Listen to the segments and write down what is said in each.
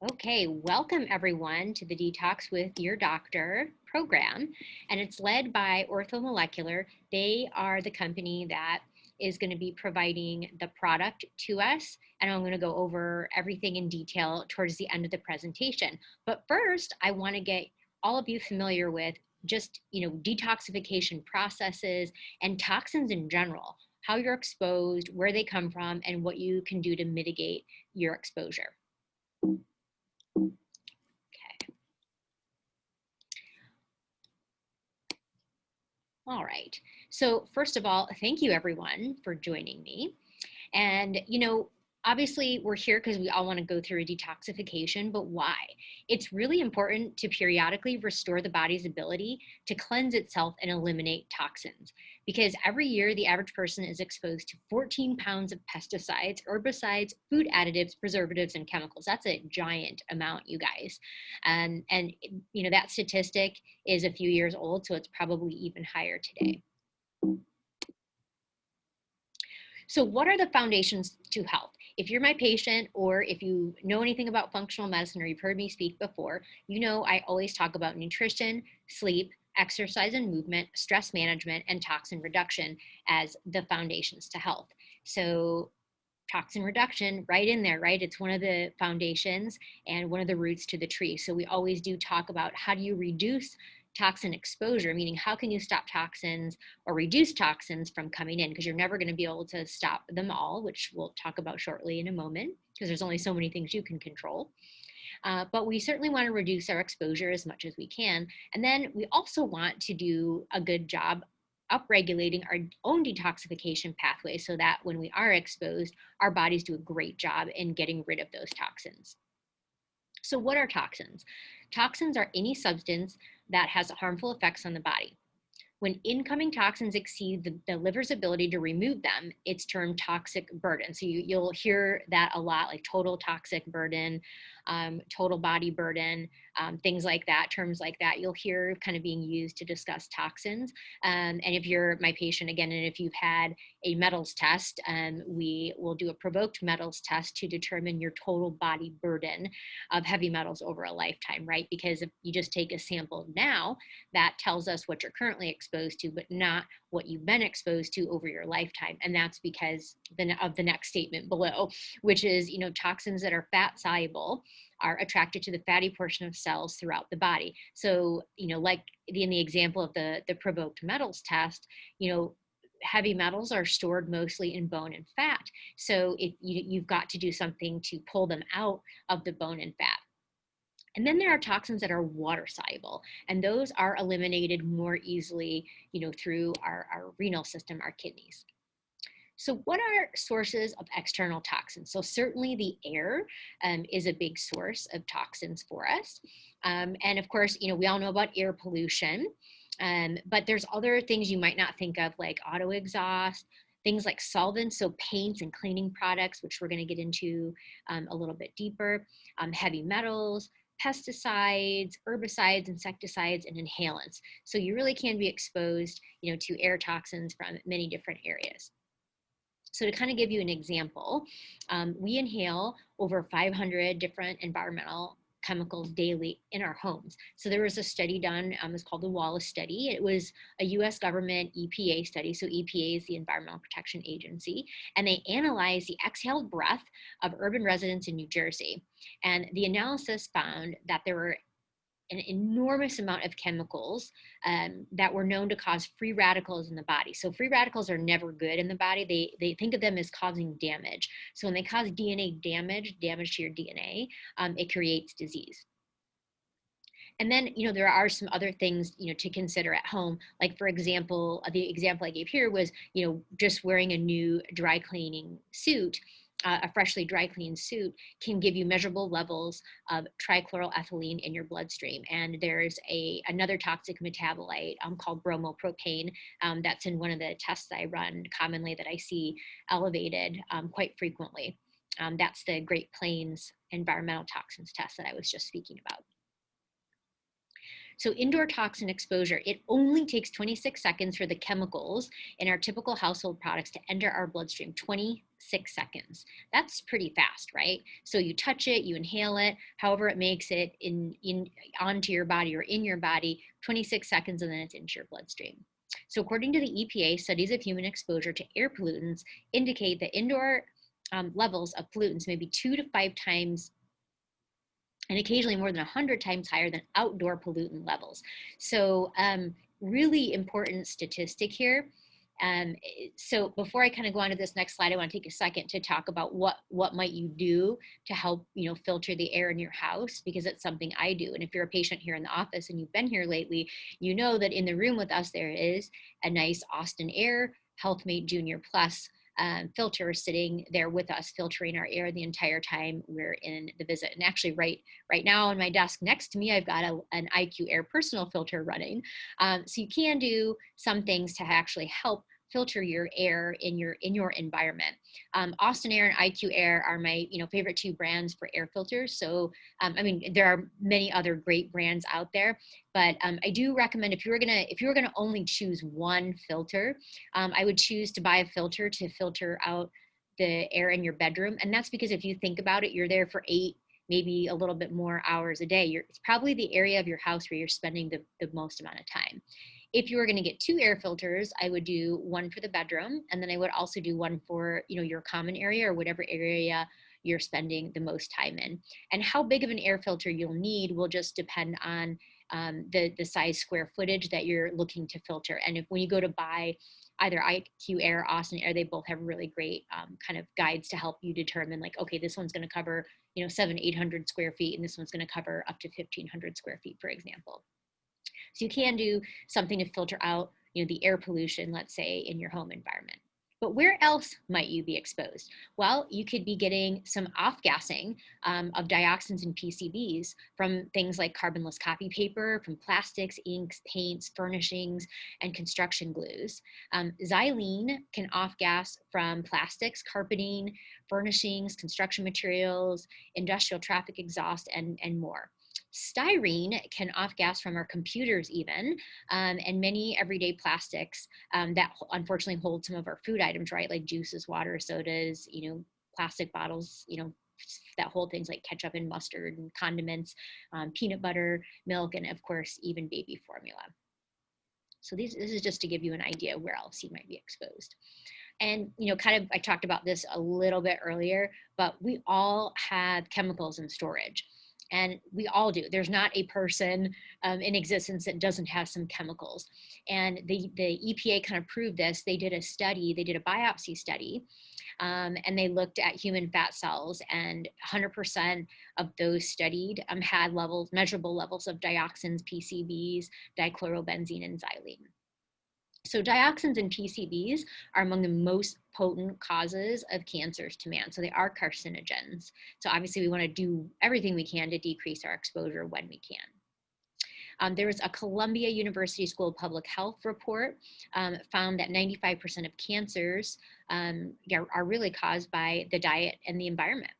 Okay, welcome everyone to the Detox with Your Doctor program, and it's led by Orthomolecular. They are the company that is going to be providing the product to us, and I'm going to go over everything in detail towards the end of the presentation. But first, I want to get all of you familiar with just, detoxification processes and toxins in general, how you're exposed, where they come from, and what you can do to mitigate your exposure. Okay. All right. So first of all, thank you everyone for joining me. And, obviously we're here because we all want to go through a detoxification, but why? It's really important to periodically restore the body's ability to cleanse itself and eliminate toxins. Because every year, the average person is exposed to 14 pounds of pesticides, herbicides, food additives, preservatives, and chemicals. That's a giant amount, you guys. And that statistic is a few years old, so it's probably even higher today. So what are the foundations to health? If you're my patient, or if you know anything about functional medicine, or you've heard me speak before, you know I always talk about nutrition, sleep, exercise and movement, stress management, and toxin reduction as the foundations to health. So toxin reduction, right in there, right? It's one of the foundations and one of the roots to the tree. So we always do talk about how do you reduce toxin exposure, meaning how can you stop toxins or reduce toxins from coming in, because you're never going to be able to stop them all, which we'll talk about shortly in a moment, because there's only so many things you can control. But we certainly want to reduce our exposure as much as we can. And then we also want to do a good job upregulating our own detoxification pathway so that when we are exposed, our bodies do a great job in getting rid of those toxins. So what are toxins? Toxins are any substance that has harmful effects on the body. When incoming toxins exceed the liver's ability to remove them, it's termed toxic burden. So you'll hear that a lot, like total toxic burden, total body burden, things like that, terms like that, you'll hear kind of being used to discuss toxins. And if you're my patient, again, and if you've had a metals test, we will do a provoked metals test to determine your total body burden of heavy metals over a lifetime, right? Because if you just take a sample now, that tells us what you're currently exposed to, but not what you've been exposed to over your lifetime. And that's because of the next statement below, which is, toxins that are fat soluble are attracted to the fatty portion of cells throughout the body. So, like in the example of the provoked metals test, heavy metals are stored mostly in bone and fat. So if you've got to do something to pull them out of the bone and fat. And then there are toxins that are water soluble, and those are eliminated more easily, through our renal system, our kidneys. So what are sources of external toxins? So certainly the air is a big source of toxins for us. And of course, we all know about air pollution, but there's other things you might not think of, like auto exhaust, things like solvents, so paints and cleaning products, which we're going to get into a little bit deeper, heavy metals, pesticides, herbicides, insecticides, and inhalants. So you really can be exposed, to air toxins from many different areas. So to kind of give you an example, we inhale over 500 different environmental chemicals daily in our homes. So there was a study done, it's called the Wallace study. It was a US government EPA study. So EPA is the Environmental Protection Agency. And they analyzed the exhaled breath of urban residents in New Jersey. And the analysis found that there were an enormous amount of chemicals that were known to cause free radicals in the body. So free radicals are never good in the body. They think of them as causing damage. So when they cause DNA damage to your DNA, it creates disease. And then, there are some other things, to consider at home. Like, for example, the example I gave here was, just wearing a new dry cleaning suit. A freshly dry cleaned suit can give you measurable levels of trichloroethylene in your bloodstream. And there's another toxic metabolite called bromopropane that's in one of the tests I run commonly that I see elevated quite frequently. That's the Great Plains environmental toxins test that I was just speaking about. So indoor toxin exposure, it only takes 26 seconds for the chemicals in our typical household products to enter our bloodstream. 26 seconds. That's pretty fast, right? So you touch it, you inhale it, however it makes it onto your body or in your body, 26 seconds, and then it's into your bloodstream. So according to the EPA, studies of human exposure to air pollutants indicate that indoor levels of pollutants may be 2 to 5 times and occasionally more than 100 times higher than outdoor pollutant levels. So really important statistic here. So before I kind of go on to this next slide, I want to take a second to talk about what might you do to help, filter the air in your house, because it's something I do. And if you're a patient here in the office and you've been here lately, you know that in the room with us, there is a nice Austin Air HealthMate Junior Plus filter sitting there with us, filtering our air the entire time we're in the visit. And actually right now on my desk next to me, I've got an IQ Air personal filter running. So you can do some things to actually help filter your air in your environment. Austin Air and IQ Air are my favorite two brands for air filters. So I mean, there are many other great brands out there, but I do recommend if you were gonna only choose one filter, I would choose to buy a filter to filter out the air in your bedroom. And that's because if you think about it, you're there for 8, maybe a little bit more hours a day. It's probably the area of your house where you're spending the most amount of time. If you were going to get 2 air filters, I would do one for the bedroom, and then I would also do one for your common area or whatever area you're spending the most time in. And how big of an air filter you'll need will just depend on the size square footage that you're looking to filter. And when you go to buy either IQ Air or Austin Air, they both have really great kind of guides to help you determine, like, okay, this one's going to cover 700-800 square feet, and this one's going to cover up to 1,500 square feet, for example. So you can do something to filter out, the air pollution, let's say, in your home environment. But where else might you be exposed? Well, you could be getting some off-gassing of dioxins and PCBs from things like carbonless copy paper, from plastics, inks, paints, furnishings, and construction glues. Xylene can off-gas from plastics, carpeting, furnishings, construction materials, industrial traffic exhaust, and more. Styrene can off-gas from our computers even, and many everyday plastics that unfortunately hold some of our food items, right? Like juices, water, sodas, plastic bottles, that hold things like ketchup and mustard and condiments, peanut butter, milk, and of course, even baby formula. So this is just to give you an idea where else you might be exposed. And, kind of, I talked about this a little bit earlier, but we all have chemicals in storage. And we all do. There's not a person in existence that doesn't have some chemicals. And the EPA kind of proved this. They did a biopsy study, and they looked at human fat cells, and 100% of those studied had measurable levels of dioxins, PCBs, dichlorobenzene, and xylene. So dioxins and PCBs are among the most potent causes of cancers to man. So they are carcinogens. So obviously we want to do everything we can to decrease our exposure when we can. There was a Columbia University School of Public Health report found that 95% of cancers are really caused by the diet and the environment.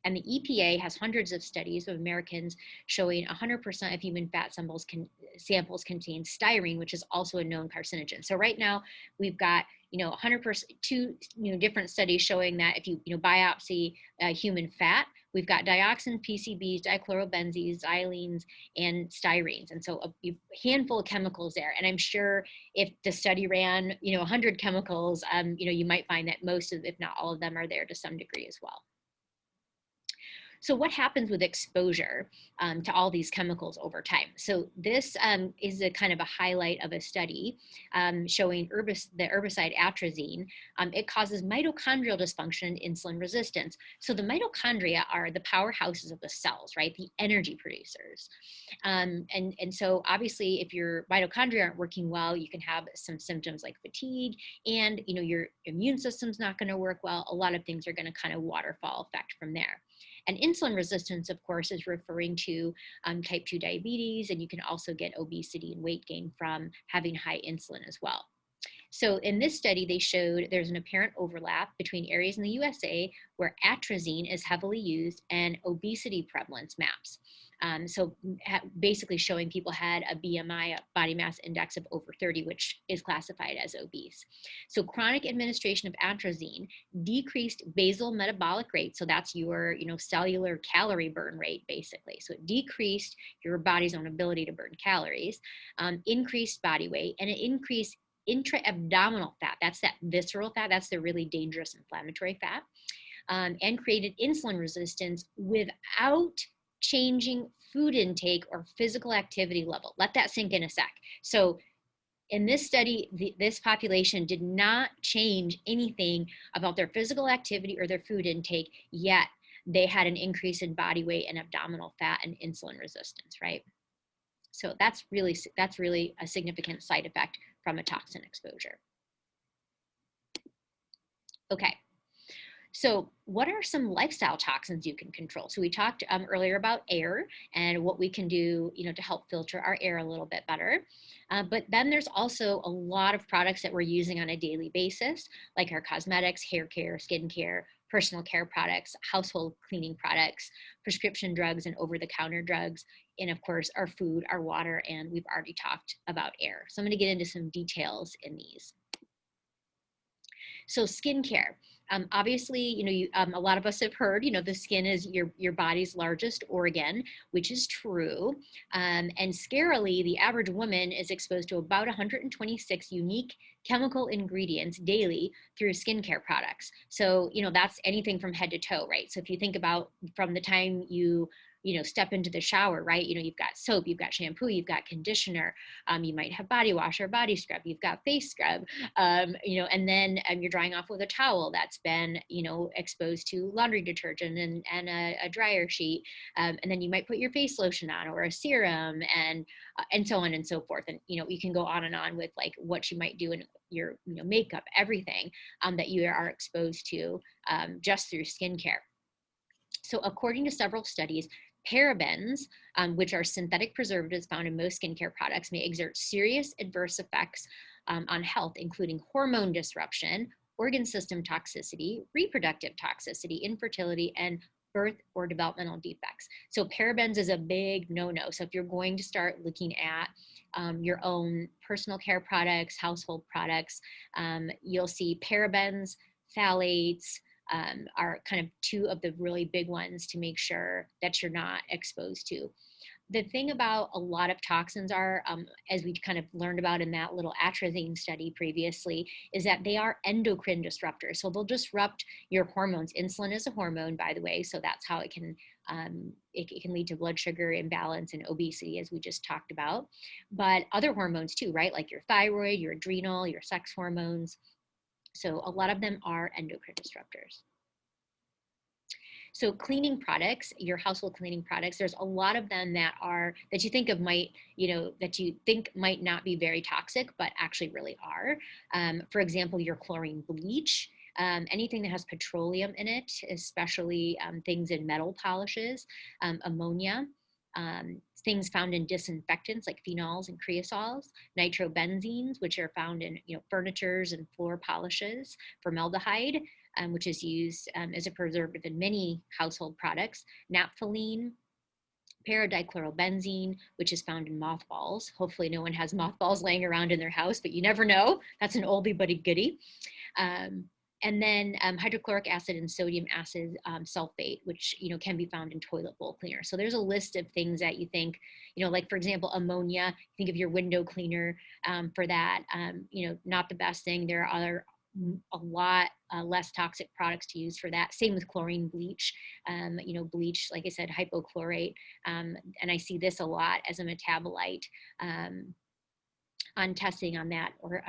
And the EPA has hundreds of studies of Americans showing 100% of human fat samples contain styrene, which is also a known carcinogen. So right now we've got 100%, 2 different studies showing that if you biopsy human fat, we've got dioxins, PCBs, dichlorobenzenes, xylenes, and styrenes. And so a handful of chemicals there. And I'm sure if the study ran 100 chemicals, you might find that most of, if not all of them, are there to some degree as well. So what happens with exposure to all these chemicals over time? So this is a kind of a highlight of a study showing the herbicide Atrazine. It causes mitochondrial dysfunction and insulin resistance. So the mitochondria are the powerhouses of the cells, right? The energy producers. And so obviously if your mitochondria aren't working well, you can have some symptoms like fatigue, and your immune system's not going to work well. A lot of things are going to kind of waterfall effect from there. And insulin resistance, of course, is referring to type 2 diabetes, and you can also get obesity and weight gain from having high insulin as well. So in this study, they showed there's an apparent overlap between areas in the USA where atrazine is heavily used and obesity prevalence maps. So basically showing people had a BMI, a body mass index of over 30, which is classified as obese. So chronic administration of atrazine decreased basal metabolic rate. So that's your, cellular calorie burn rate, basically. So it decreased your body's own ability to burn calories, increased body weight, and it increased intra-abdominal fat. That's that visceral fat. That's the really dangerous inflammatory fat, and created insulin resistance without changing food intake or physical activity level. Let that sink in a sec. So in this study, this population did not change anything about their physical activity or their food intake, yet they had an increase in body weight and abdominal fat and insulin resistance, right? So that's really a significant side effect from a toxin exposure. Okay. So what are some lifestyle toxins you can control? So we talked earlier about air and what we can do, to help filter our air a little bit better. But then there's also a lot of products that we're using on a daily basis, like our cosmetics, hair care, skin care, personal care products, household cleaning products, prescription drugs and over-the-counter drugs, and of course our food, our water, and we've already talked about air. So I'm going to get into some details in these. So skincare. Obviously, a lot of us have heard, the skin is your body's largest organ, which is true. And scarily, the average woman is exposed to about 126 unique chemical ingredients daily through skincare products. So, that's anything from head to toe, right? So if you think about from the time you step into the shower, right? You've got soap, you've got shampoo, you've got conditioner, you might have body wash or body scrub, you've got face scrub, and then you're drying off with a towel that's been, exposed to laundry detergent and a dryer sheet. And then you might put your face lotion on or a serum and so on and so forth. And, you can go on and on with like what you might do in your, makeup, everything that you are exposed to just through skincare. So according to several studies, parabens, which are synthetic preservatives found in most skincare products, may exert serious adverse effects on health, including hormone disruption, organ system toxicity, reproductive toxicity, infertility, and birth or developmental defects. So parabens is a big no-no. So if you're going to start looking at your own personal care products, household products, you'll see parabens, phthalates, are kind of two of the really big ones to make sure that you're not exposed to. The thing about a lot of toxins are, as we kind of learned about in that little atrazine study previously, is that they are endocrine disruptors. So they'll disrupt your hormones. Insulin is a hormone, by the way, so that's how it can lead to blood sugar imbalance and obesity, as we just talked about. But other hormones too, right? Like your thyroid, your adrenal, your sex hormones. So a lot of them are endocrine disruptors. So cleaning products, your household cleaning products, there's a lot of them that you think of might, that you think might not be very toxic, but actually really are. For example, your chlorine bleach, anything that has petroleum in it, especially things in metal polishes, ammonia, things found in disinfectants like phenols and creosols, nitrobenzenes, which are found in furnitures and floor polishes, formaldehyde, which is used as a preservative in many household products, naphthalene, paradichlorobenzene, which is found in mothballs. Hopefully no one has mothballs laying around in their house, but you never know. That's an oldie but a goodie. And then hydrochloric acid and sodium acid sulfate, which can be found in toilet bowl cleaner. So there's a list of things that you think, like for example, ammonia. Think of your window cleaner for that. Not the best thing. There are a lot less toxic products to use for that. Same with chlorine bleach. Bleach, like I said, hypochlorate, and I see this a lot as a metabolite on testing on that, or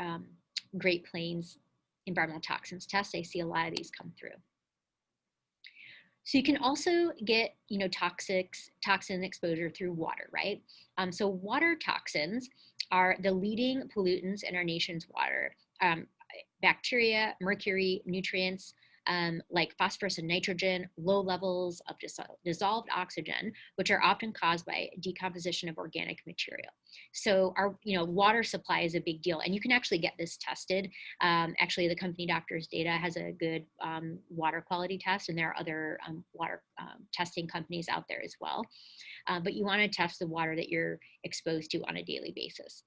Great Plains environmental toxins test. I see a lot of these come through. So you can also get, toxin exposure through water, right? So water toxins are the leading pollutants in our nation's water. Bacteria, mercury, nutrients, like phosphorus and nitrogen, low levels of dissolved oxygen, which are often caused by decomposition of organic material. So our water supply is a big deal, and you can actually get this tested. Actually, the company Doctors Data has a good water quality test, and there are other water testing companies out there as well. But you want to test the water that you're exposed to on a daily basis.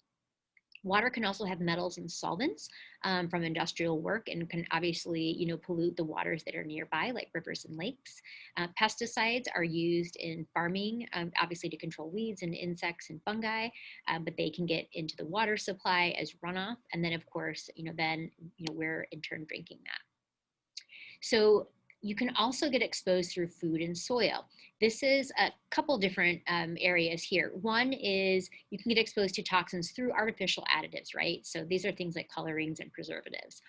Water can also have metals and solvents from industrial work, and can obviously, pollute the waters that are nearby, like rivers and lakes. Pesticides are used in farming, obviously to control weeds and insects and fungi, but they can get into the water supply as runoff. And then, of course, we're in turn drinking that. So you can also get exposed through food and soil. This is a couple different areas here. One is you can get exposed to toxins through artificial additives, right? So these are things like colorings and preservatives.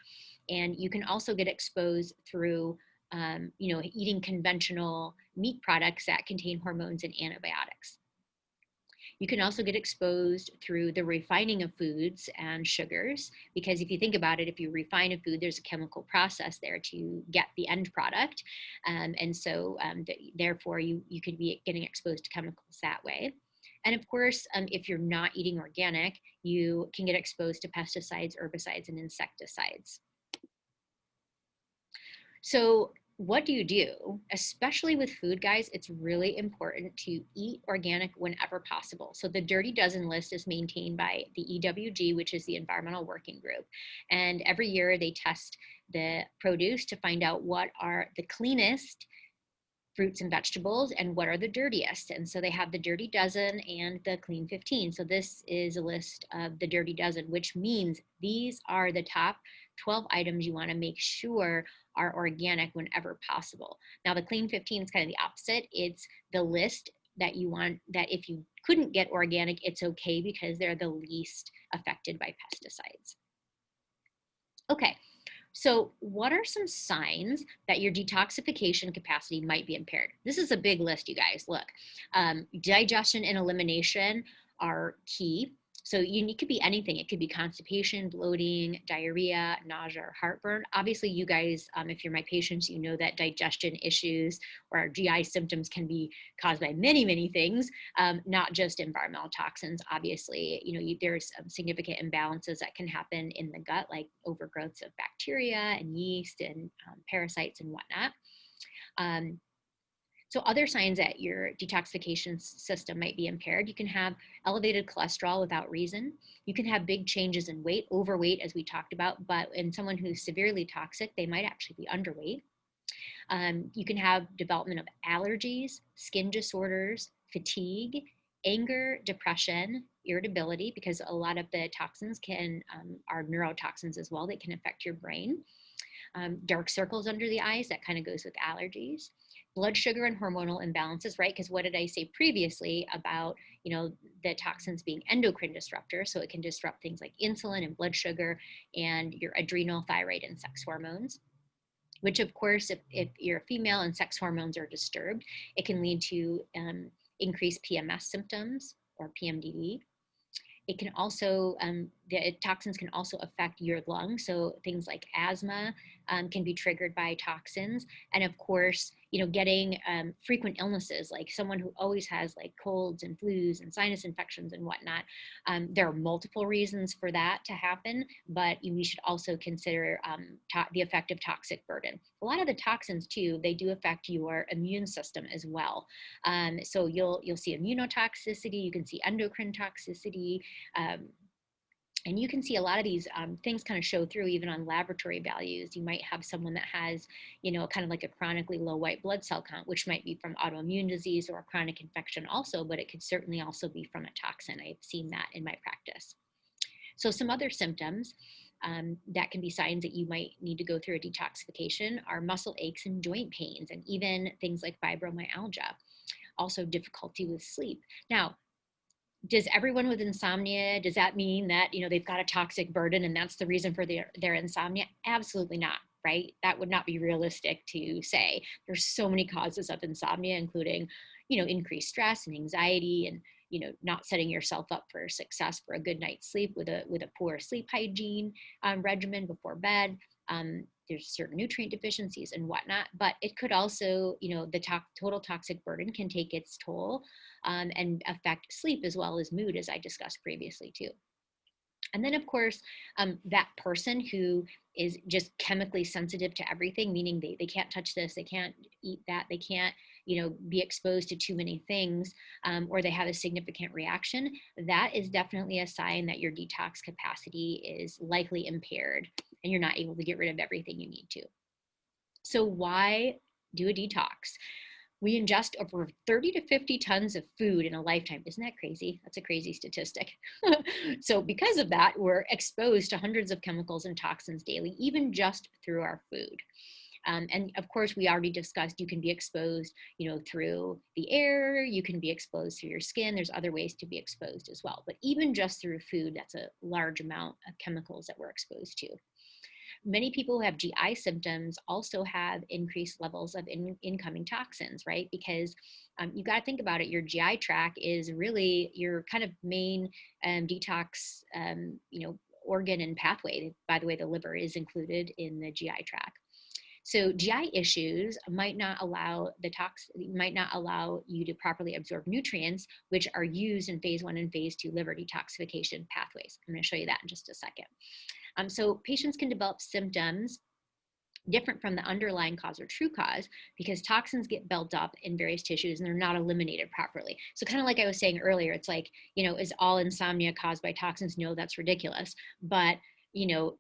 And you can also get exposed through, eating conventional meat products that contain hormones and antibiotics. You can also get exposed through the refining of foods and sugars, because if you think about it, if you refine a food, there's a chemical process there to get the end product. Therefore, you could be getting exposed to chemicals that way. And of course, if you're not eating organic, you can get exposed to pesticides, herbicides, and insecticides. So what do you do? Especially with food, guys, it's really important to eat organic whenever possible. So the Dirty Dozen list is maintained by the EWG, which is the Environmental Working Group. And every year they test the produce to find out what are the cleanest fruits and vegetables and what are the dirtiest. And so they have the Dirty Dozen and the Clean 15. So this is a list of the Dirty Dozen, which means these are the top 12 items you want to make sure are organic whenever possible. Now the Clean 15 is kind of the opposite. It's the list that you want, that if you couldn't get organic, it's okay, because they're the least affected by pesticides. Okay. So what are some signs that your detoxification capacity might be impaired? This is a big list, you guys. Look, digestion and elimination are key. So it could be anything. It could be constipation, bloating, diarrhea, nausea, or heartburn. Obviously, you guys, if you're my patients, you know that digestion issues or GI symptoms can be caused by many, many things, not just environmental toxins. Obviously, there's significant imbalances that can happen in the gut, like overgrowths of bacteria and yeast and parasites and whatnot. So other signs that your detoxification system might be impaired: you can have elevated cholesterol without reason. You can have big changes in weight, overweight, as we talked about, but in someone who's severely toxic, they might actually be underweight. You can have development of allergies, skin disorders, fatigue, anger, depression, irritability, because a lot of the toxins are neurotoxins as well. They can affect your brain. Dark circles under the eyes, that kind of goes with allergies. Blood sugar and hormonal imbalances, right? Because what did I say previously about, the toxins being endocrine disruptors? So it can disrupt things like insulin and blood sugar and your adrenal, thyroid, and sex hormones, which of course, if you're a female and sex hormones are disturbed, it can lead to increased PMS symptoms or PMDD. It can also, the toxins can also affect your lungs. So things like asthma can be triggered by toxins. And of course, getting frequent illnesses, like someone who always has like colds and flus and sinus infections and whatnot. There are multiple reasons for that to happen, but we should also consider the effect of toxic burden. A lot of the toxins too, they do affect your immune system as well. So you'll see immunotoxicity, you can see endocrine toxicity, and you can see a lot of these things kind of show through even on laboratory values. You might have someone that has, kind of like a chronically low white blood cell count, which might be from autoimmune disease or a chronic infection also, but it could certainly also be from a toxin. I've seen that in my practice. So some other symptoms that can be signs that you might need to go through a detoxification are muscle aches and joint pains, and even things like fibromyalgia. Also difficulty with sleep. Now, does everyone with insomnia, does that mean that, they've got a toxic burden and that's the reason for their insomnia? Absolutely not, right? That would not be realistic to say. There's so many causes of insomnia, including, increased stress and anxiety, and, not setting yourself up for success for a good night's sleep with a poor sleep hygiene regimen before bed. there's certain nutrient deficiencies and whatnot, but it could also, the total toxic burden can take its toll and affect sleep as well as mood, as I discussed previously too. And then, of course, that person who is just chemically sensitive to everything, meaning they can't touch this, they can't eat that, they can't, be exposed to too many things, or they have a significant reaction, that is definitely a sign that your detox capacity is likely impaired and you're not able to get rid of everything you need to. So why do a detox? We ingest over 30 to 50 tons of food in a lifetime. Isn't that crazy? That's a crazy statistic. So because of that, we're exposed to hundreds of chemicals and toxins daily, even just through our food. And of course, we already discussed you can be exposed, through the air, you can be exposed through your skin. There's other ways to be exposed as well. But even just through food, that's a large amount of chemicals that we're exposed to. Many people who have GI symptoms also have increased levels of incoming toxins, right? Because you got to think about it. Your GI tract is really your kind of main detox, organ and pathway. By the way, the liver is included in the GI tract. So GI issues might not allow you to properly absorb nutrients, which are used in phase 1 and phase 2 liver detoxification pathways. I'm going to show you that in just a second. So patients can develop symptoms different from the underlying cause or true cause because toxins get built up in various tissues and they're not eliminated properly. So kind of like I was saying earlier, it's like, is all insomnia caused by toxins? No, that's ridiculous. But,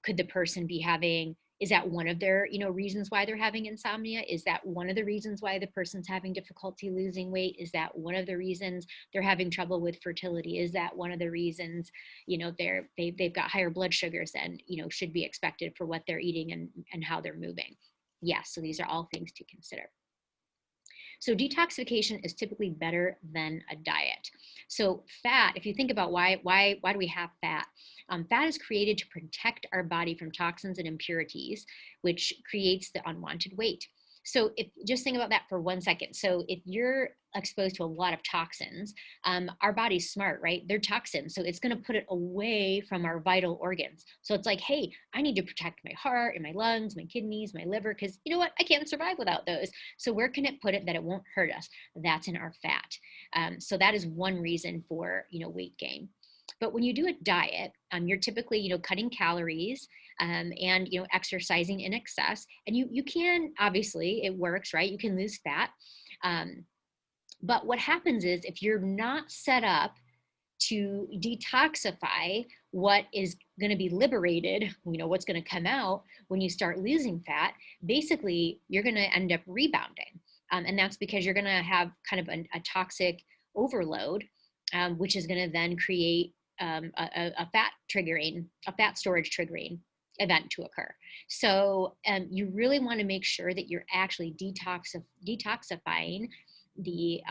could the person be having, is that one of their, reasons why they're having insomnia? Is that one of the reasons why the person's having difficulty losing weight? Is that one of the reasons they're having trouble with fertility? Is that one of the reasons, they've got higher blood sugars than, should be expected for what they're eating and how they're moving? Yes, so these are all things to consider. So detoxification is typically better than a diet. So fat, if you think about why do we have fat? Fat is created to protect our body from toxins and impurities, which creates the unwanted weight. So just think about that for 1 second. So if you're exposed to a lot of toxins, our body's smart, right? They're toxins. So it's going to put it away from our vital organs. So it's like, hey, I need to protect my heart and my lungs, my kidneys, my liver, because you know what? I can't survive without those. So where can it put it that it won't hurt us? That's in our fat. So that is one reason for, weight gain. But when you do a diet, you're typically, cutting calories and, exercising in excess. And you can, obviously, it works, right? You can lose fat. But what happens is if you're not set up to detoxify what is going to be liberated, what's going to come out when you start losing fat, basically, you're going to end up rebounding. And that's because you're going to have kind of a toxic overload, which is going to then create a fat storage triggering event to occur. So you really want to make sure that you're actually detoxifying the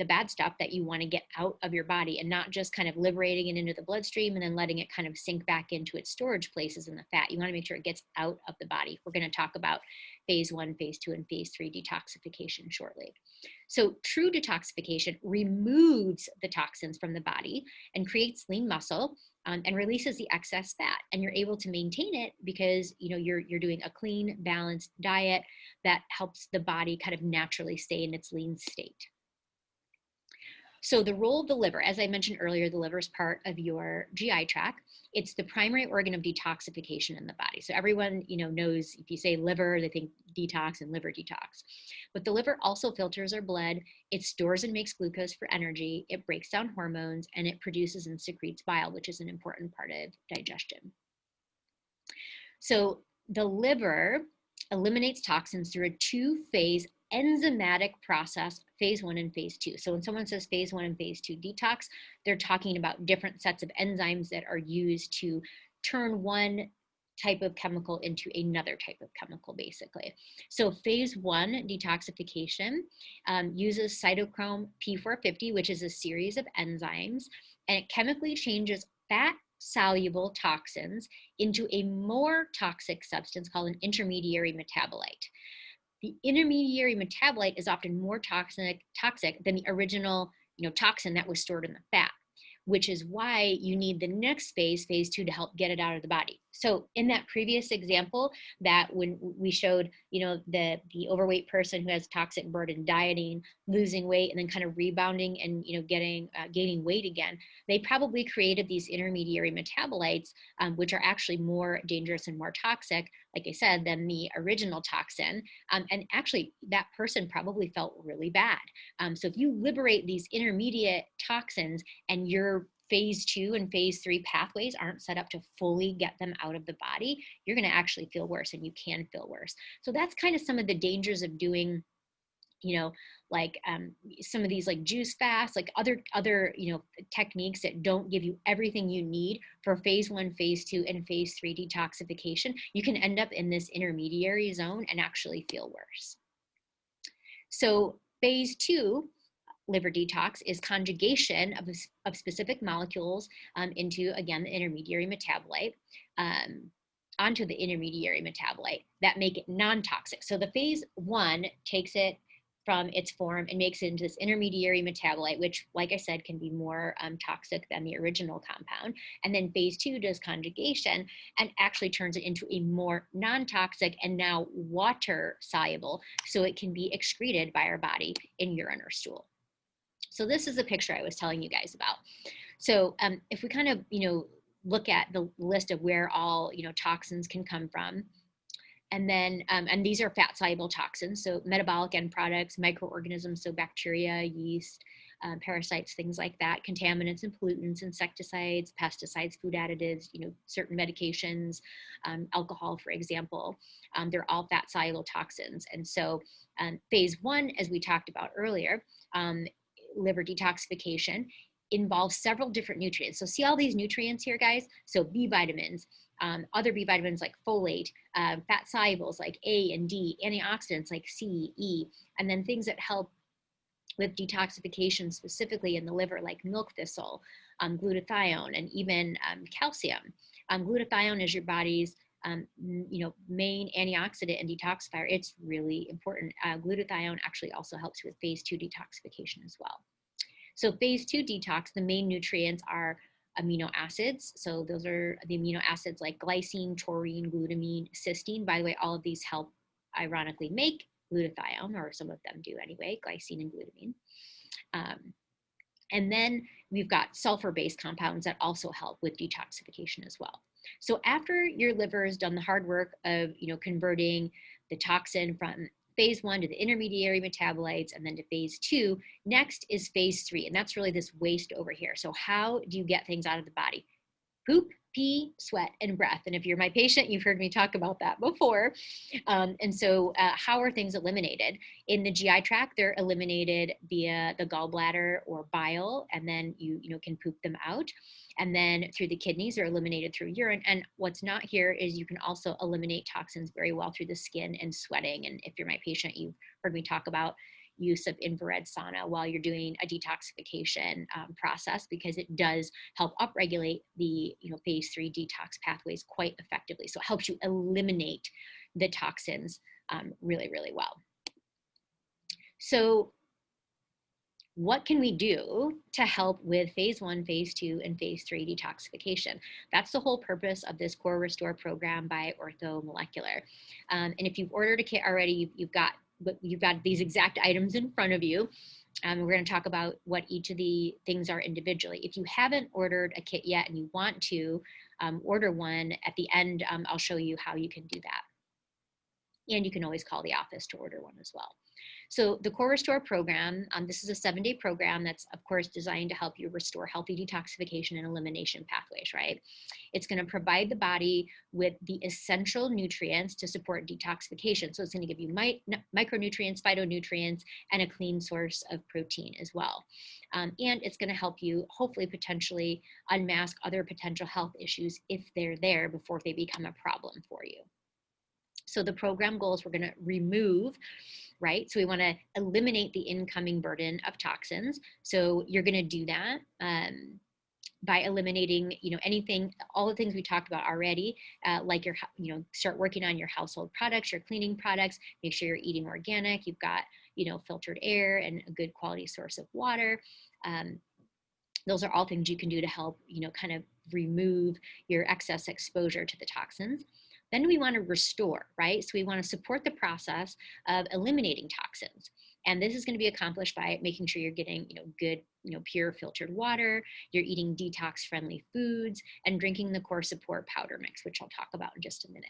bad stuff that you want to get out of your body and not just kind of liberating it into the bloodstream and then letting it kind of sink back into its storage places in the fat. You want to make sure it gets out of the body. We're going to talk about phase 1, phase 2, and phase 3 detoxification shortly. So true detoxification removes the toxins from the body and creates lean muscle and releases the excess fat. And you're able to maintain it because you're doing a clean, balanced diet that helps the body kind of naturally stay in its lean state. So the role of the liver, as I mentioned earlier, the liver is part of your GI tract. It's the primary organ of detoxification in the body. So everyone, knows if you say liver, they think detox and liver detox. But the liver also filters our blood. It stores and makes glucose for energy. It breaks down hormones and it produces and secretes bile, which is an important part of digestion. So the liver eliminates toxins through a 2-phase enzymatic process, phase 1 and phase 2. So when someone says phase 1 and phase 2 detox, they're talking about different sets of enzymes that are used to turn one type of chemical into another type of chemical, basically. So phase 1 detoxification uses cytochrome P450, which is a series of enzymes, and it chemically changes fat soluble toxins into a more toxic substance called an intermediary metabolite. The intermediary metabolite is often more toxic than the original toxin that was stored in the fat, which is why you need the next phase, phase 2, to help get it out of the body. So in that previous example, that when we showed, the overweight person who has toxic burden dieting, losing weight, and then kind of rebounding and, gaining weight again, they probably created these intermediary metabolites, which are actually more dangerous and more toxic, like I said, than the original toxin. And actually, that person probably felt really bad. So if you liberate these intermediate toxins and your phase 2 and phase 3 pathways aren't set up to fully get them out of the body, you're going to actually feel worse, and you can feel worse. So that's kind of some of the dangers of doing, like some of these like juice fasts, like other techniques that don't give you everything you need for phase 1, phase 2, and phase 3 detoxification. You can end up in this intermediary zone and actually feel worse. So phase 2 liver detox is conjugation of specific molecules into, again, the intermediary metabolite, onto the intermediary metabolite that make it non-toxic. So the phase 1 takes it from its form and makes it into this intermediary metabolite, which, like I said, can be more toxic than the original compound. And then phase 2 does conjugation and actually turns it into a more non-toxic and now water soluble, so it can be excreted by our body in urine or stool. So this is the picture I was telling you guys about. So if we kind of, look at the list of where all, toxins can come from, and then, and these are fat soluble toxins, so metabolic end products, microorganisms, so bacteria, yeast, parasites, things like that, contaminants and pollutants, insecticides, pesticides, food additives, certain medications, alcohol, for example, they're all fat soluble toxins. And so phase 1, as we talked about earlier, liver detoxification involves several different nutrients. So see all these nutrients here, guys? So B vitamins, other B vitamins like folate, fat solubles like A and D, antioxidants like C, E, and then things that help with detoxification specifically in the liver, like milk thistle, glutathione, and even calcium. Glutathione is your body's main antioxidant and detoxifier. It's really important. Glutathione actually also helps with phase 2 detoxification as well. So phase 2 detox, the main nutrients are amino acids. So those are the amino acids like glycine, taurine, glutamine, cysteine. By the way, all of these help, ironically, make glutathione, or some of them do anyway, glycine and glutamine. And then we've got sulfur-based compounds that also help with detoxification as well. So after your liver has done the hard work of, converting the toxin from phase 1 to the intermediary metabolites and then to phase 2, next is phase 3. And that's really this waste over here. So how do you get things out of the body? Poop, pee, sweat, and breath. And if you're my patient, you've heard me talk about that before. And so how are things eliminated? In the GI tract, they're eliminated via the gallbladder or bile, and then you can poop them out. And then through the kidneys, they're eliminated through urine. And what's not here is you can also eliminate toxins very well through the skin and sweating. And if you're my patient, you've heard me talk about use of infrared sauna while you're doing a detoxification process, because it does help upregulate the phase 3 detox pathways quite effectively. So it helps you eliminate the toxins really, really well. So what can we do to help with phase 1, phase 2, and phase 3 detoxification? That's the whole purpose of this Core Restore program by Orthomolecular. And if you've ordered a kit already, you've got these exact items in front of you. We're going to talk about what each of the things are individually. If you haven't ordered a kit yet and you want to order one, at the end, I'll show you how you can do that. And you can always call the office to order one as well. So the Core Restore program, this is a 7-day program that's, of course, designed to help you restore healthy detoxification and elimination pathways, right? It's going to provide the body with the essential nutrients to support detoxification. So it's going to give you micronutrients, phytonutrients, and a clean source of protein as well. And it's going to help you, hopefully, potentially unmask other potential health issues if they're there before they become a problem for you. So the program goals, we're going to remove, right? So we want to eliminate the incoming burden of toxins. So you're going to do that by eliminating, anything, all the things we talked about already, like start working on your household products, your cleaning products, make sure you're eating organic, you've got, filtered air and a good quality source of water. Those are all things you can do to help, kind of remove your excess exposure to the toxins. Then we want to restore, right? So we want to support the process of eliminating toxins. And this is going to be accomplished by making sure you're getting, good, pure filtered water, you're eating detox friendly foods, and drinking the core support powder mix, which I'll talk about in just a minute.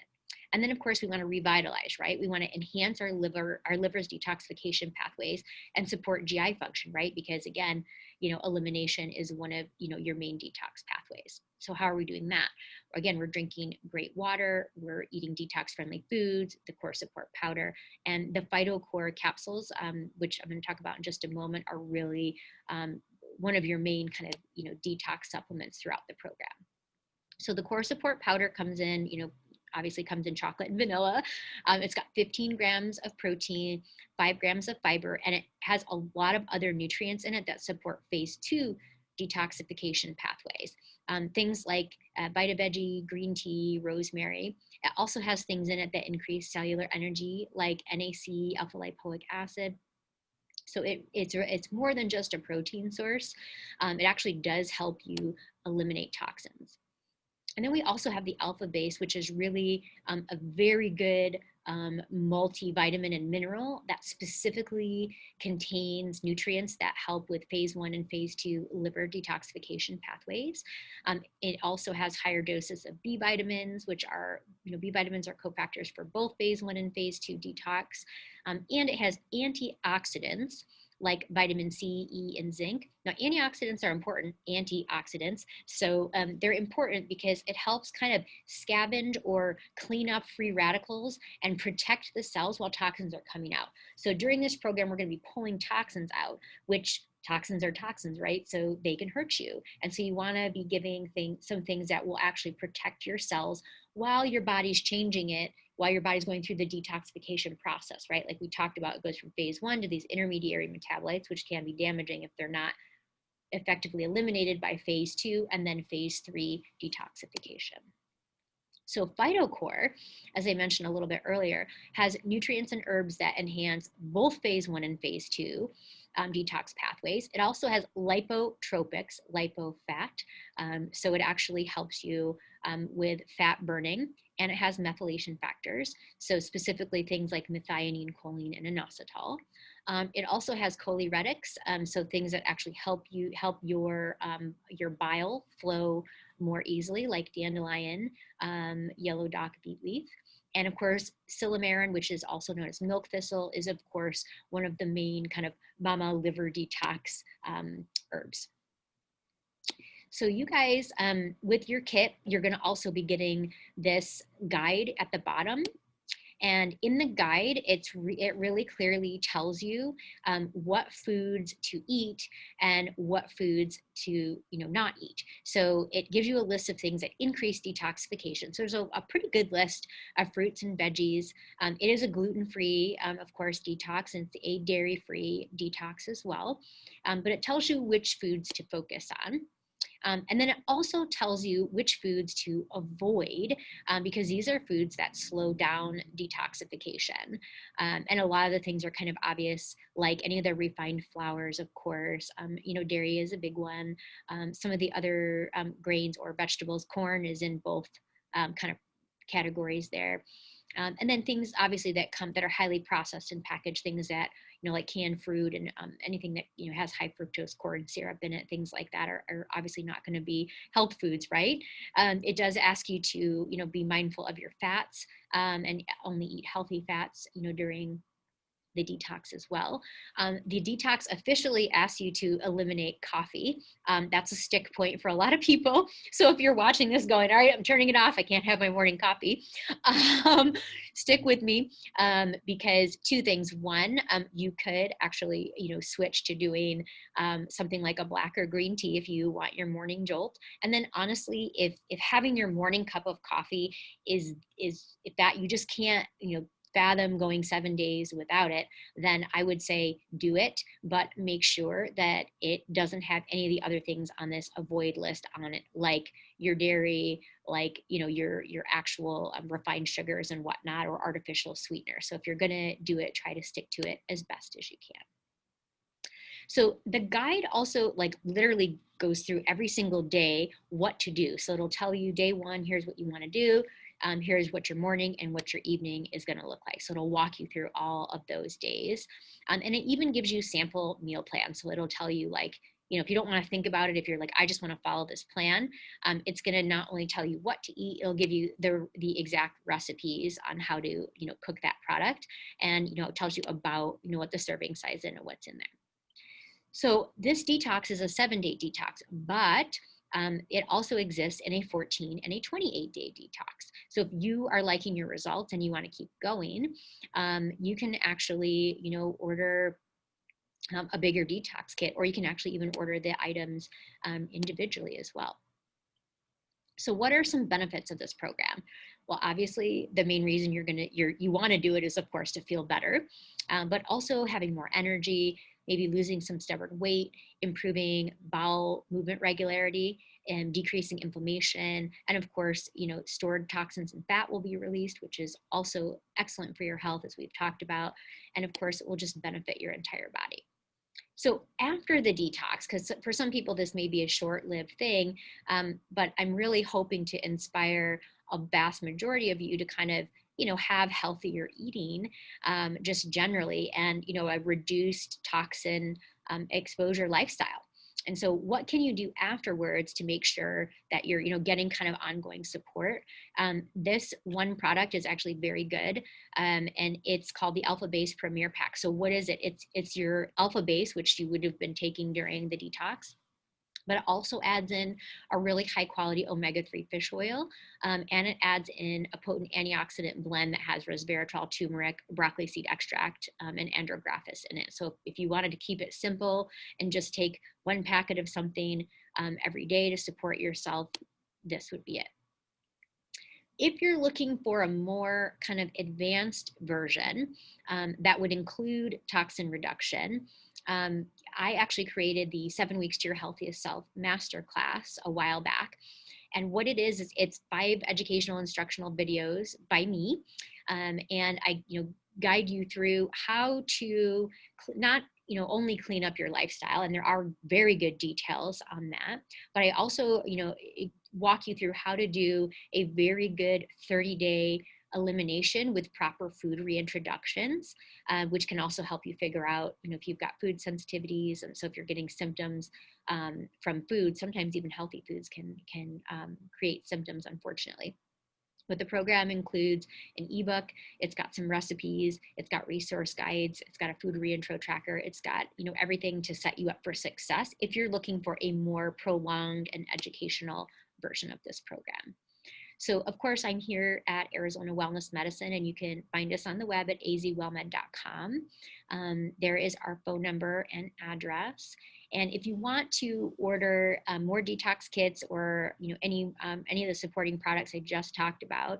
And then of course we want to revitalize, right? We want to enhance our liver's detoxification pathways and support GI function, right? Because again, elimination is one of, your main detox pathways. So how are we doing that? Again, we're drinking great water, we're eating detox friendly foods, the core support powder, and the PHYTOCORE capsules, which I'm going to talk about in just a moment, are really one of your main kind of, detox supplements throughout the program. So the core support powder comes in, obviously comes in chocolate and vanilla. It's got 15 grams of protein, 5 grams of fiber, and it has a lot of other nutrients in it that support phase 2 detoxification pathways. Things like Vita Veggie, green tea, rosemary. It also has things in it that increase cellular energy like NAC, alpha lipoic acid. So it's more than just a protein source. It actually does help you eliminate toxins. And then we also have the alpha base, which is really a very good multivitamin and mineral that specifically contains nutrients that help with phase 1 and phase 2 liver detoxification pathways. It also has higher doses of B vitamins, which are, B vitamins are cofactors for both phase 1 and phase 2 detox. And it has antioxidants like vitamin C, E, and zinc. Now, antioxidants are important, antioxidants. So they're important because it helps kind of scavenge or clean up free radicals and protect the cells while toxins are coming out. So during this program, we're going to be pulling toxins out, which toxins are toxins, right? So they can hurt you. And so you want to be giving some things that will actually protect your cells while your body's changing it, while your body's going through the detoxification process, right? Like we talked about, it goes from phase 1 to these intermediary metabolites, which can be damaging if they're not effectively eliminated by phase 2, and then phase 3 detoxification. So PHYTOCORE, as I mentioned a little bit earlier, has nutrients and herbs that enhance both phase 1 and phase 2 detox pathways. It also has lipotropics, lipofat. So it actually helps you with fat burning, and it has methylation factors. So specifically things like methionine, choline, and inositol. It also has choluretics, so things that actually help your bile flow more easily, like dandelion, yellow dock beet leaf. And of course, silymarin, which is also known as milk thistle, is of course one of the main kind of mama liver detox herbs. So you guys, with your kit, you're gonna also be getting this guide at the bottom. And in the guide, it really clearly tells you what foods to eat and what foods to not eat. So it gives you a list of things that increase detoxification. So there's a pretty good list of fruits and veggies. It is a gluten-free, of course, detox, and it's a dairy-free detox as well. But it tells you which foods to focus on. And then it also tells you which foods to avoid, because these are foods that slow down detoxification. And a lot of the things are kind of obvious, like any of the refined flours, of course. Dairy is a big one. Some of the other grains or vegetables, corn is in both kind of categories there. And then things obviously that are highly processed and packaged, things that, like canned fruit and anything that, has high fructose corn syrup in it, things like that are obviously not going to be health foods, right? It does ask you to, be mindful of your fats and only eat healthy fats, during the detox as well. The detox officially asks you to eliminate coffee. That's a stick point for a lot of people. So if you're watching this going, all right, I'm turning it off, I can't have my morning coffee, stick with me, because two things. One, you could actually, switch to doing something like a black or green tea if you want your morning jolt. And then honestly, if having your morning cup of coffee is if that you just can't, fathom going 7 days without it, then I would say do it, but make sure that it doesn't have any of the other things on this avoid list on it, like your dairy, like, your actual refined sugars and whatnot, or artificial sweetener. So if you're gonna do it, try to stick to it as best as you can. So the guide also like literally goes through every single day what to do. So it'll tell you day one, here's what you want to do. Here's what your morning and what your evening is going to look like. So it'll walk you through all of those days. And it even gives you sample meal plans. So it'll tell you like, you know, if you don't want to think about it, if you're like, I just want to follow this plan, it's going to not only tell you what to eat, it'll give you the exact recipes on how to, you know, cook that product. And, you know, it tells you about, you know, what the serving size and what's in there. So this detox is a 7-day detox, but it also exists in a 14 and a 28-day detox. So if you are liking your results and you want to keep going, you can actually, you know, order a bigger detox kit, or you can actually even order the items individually as well. So what are some benefits of this program? Well, obviously the main reason you want to do it is of course to feel better, but also having more energy, maybe losing some stubborn weight, improving bowel movement regularity, and decreasing inflammation. And of course, you know, stored toxins and fat will be released, which is also excellent for your health, as we've talked about. And of course, it will just benefit your entire body. So after the detox, because for some people this may be a short-lived thing, but I'm really hoping to inspire a vast majority of you to kind of, you know, have healthier eating just generally, and, you know, a reduced toxin exposure lifestyle. And so what can you do afterwards to make sure that you're, you know, getting kind of ongoing support? This one product is actually very good, and it's called the Alpha Base Premier Pack. So what is it? It's your Alpha Base, which you would have been taking during the detox, but it also adds in a really high quality omega-3 fish oil, and it adds in a potent antioxidant blend that has resveratrol, turmeric, broccoli seed extract, and andrographis in it. So if you wanted to keep it simple and just take one packet of something every day to support yourself, this would be it. If you're looking for a more kind of advanced version that would include toxin reduction, I actually created the 7 Weeks to Your Healthiest Self Masterclass a while back. And what it is it's 5 educational instructional videos by me. And I, you know, guide you through how to not, you know, only clean up your lifestyle. And there are very good details on that. But I also, you know, walk you through how to do a very good 30-day elimination with proper food reintroductions, which can also help you figure out, you know, if you've got food sensitivities. And so if you're getting symptoms from food, sometimes even healthy foods can create symptoms, unfortunately. But the program includes an ebook, it's got some recipes, it's got resource guides, it's got a food reintro tracker, it's got, you know, everything to set you up for success if you're looking for a more prolonged and educational version of this program. So of course, I'm here at Arizona Wellness Medicine, and you can find us on the web at azwellmed.com. There is our phone number and address. And if you want to order more detox kits, or, you know, any of the supporting products I just talked about,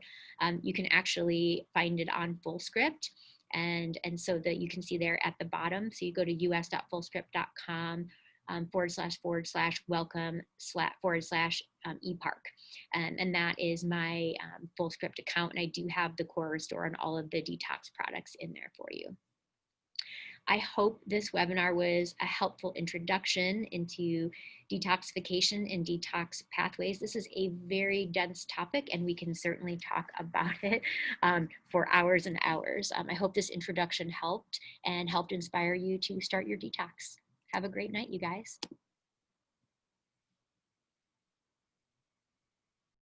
you can actually find it on FullScript. And so that you can see there at the bottom. So you go to us.fullscript.com /welcome/ePark. And that is my FullScript account. And I do have the core restore and all of the detox products in there for you. I hope this webinar was a helpful introduction into detoxification and detox pathways. This is a very dense topic, and we can certainly talk about it for hours and hours. I hope this introduction helped inspire you to start your detox. Have a great night, you guys.